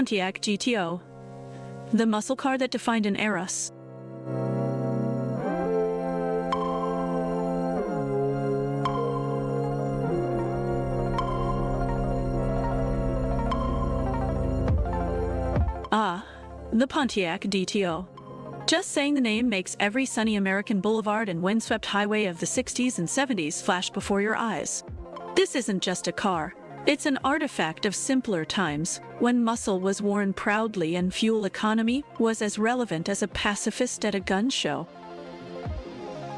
Pontiac GTO, the muscle car that defined an era. Ah, the Pontiac GTO. Just saying the name makes every sunny American boulevard and windswept highway of the 60s and 70s flash before your eyes. This isn't just a car. It's an artifact of simpler times, when muscle was worn proudly and fuel economy was as relevant as a pacifist at a gun show.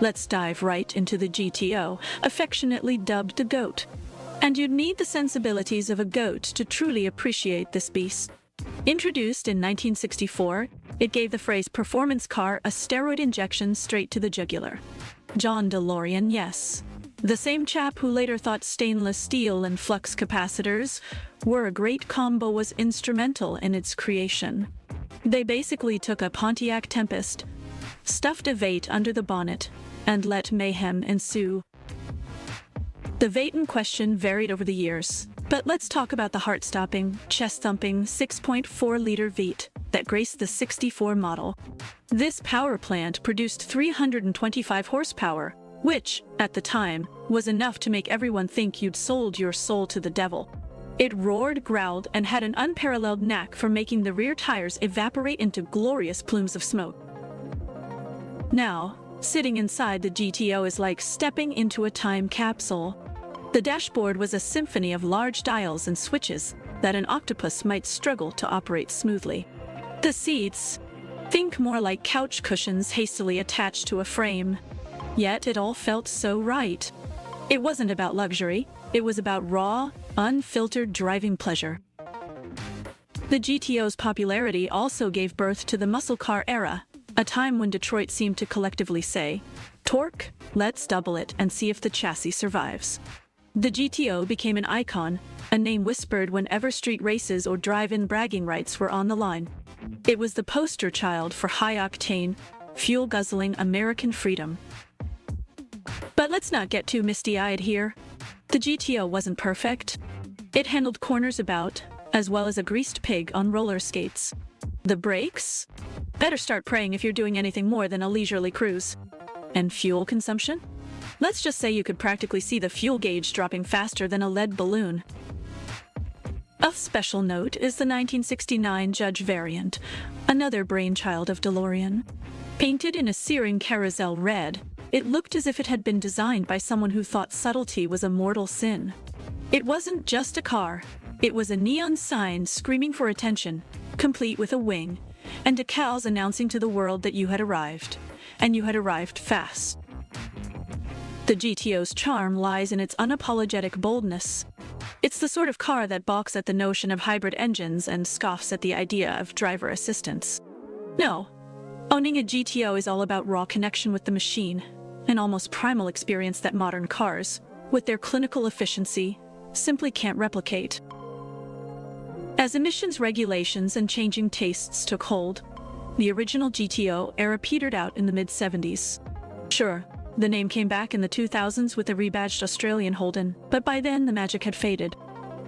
Let's dive right into the GTO, affectionately dubbed the GOAT. And you'd need the sensibilities of a goat to truly appreciate this beast. Introduced in 1964, it gave the phrase performance car a steroid injection straight to the jugular. John DeLorean, yes. The same chap who later thought stainless steel and flux capacitors were a great combo was instrumental in its creation. They basically took a Pontiac Tempest, stuffed a V8 under the bonnet, and let mayhem ensue. The V8 in question varied over the years, but let's talk about the heart-stopping, chest-thumping 6.4-liter V8 that graced the 64 model. This power plant produced 325 horsepower, which, at the time, was enough to make everyone think you'd sold your soul to the devil. It roared, growled, and had an unparalleled knack for making the rear tires evaporate into glorious plumes of smoke. Now, sitting inside the GTO is like stepping into a time capsule. The dashboard was a symphony of large dials and switches that an octopus might struggle to operate smoothly. The seats, think more like couch cushions hastily attached to a frame. Yet it all felt so right. It wasn't about luxury, it was about raw, unfiltered driving pleasure. The GTO's popularity also gave birth to the muscle car era, a time when Detroit seemed to collectively say, "Torque, let's double it and see if the chassis survives." The GTO became an icon, a name whispered whenever street races or drive-in bragging rights were on the line. It was the poster child for high-octane, fuel-guzzling American freedom. But let's not get too misty-eyed here. The GTO wasn't perfect. It handled corners about, as well as a greased pig on roller skates. The brakes? Better start praying if you're doing anything more than a leisurely cruise. And fuel consumption? Let's just say you could practically see the fuel gauge dropping faster than a lead balloon. Of special note is the 1969 Judge variant, another brainchild of DeLorean. Painted in a searing carousel red, it looked as if it had been designed by someone who thought subtlety was a mortal sin. It wasn't just a car, it was a neon sign screaming for attention, complete with a wing, and decals announcing to the world that you had arrived, and you had arrived fast. The GTO's charm lies in its unapologetic boldness. It's the sort of car that balks at the notion of hybrid engines and scoffs at the idea of driver assistance. No, owning a GTO is all about raw connection with the machine, an almost primal experience that modern cars, with their clinical efficiency, simply can't replicate. As emissions regulations and changing tastes took hold, the original GTO era petered out in the mid-70s. Sure, the name came back in the 2000s with a rebadged Australian Holden, but by then the magic had faded.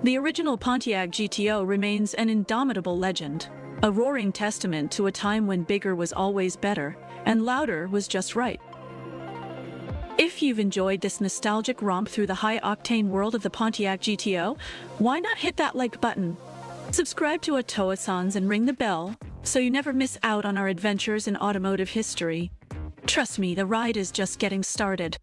The original Pontiac GTO remains an indomitable legend, a roaring testament to a time when bigger was always better, and louder was just right. If you've enjoyed this nostalgic romp through the high-octane world of the Pontiac GTO, why not hit that like button? Subscribe to Automotive and ring the bell, so you never miss out on our adventures in automotive history. Trust me, the ride is just getting started.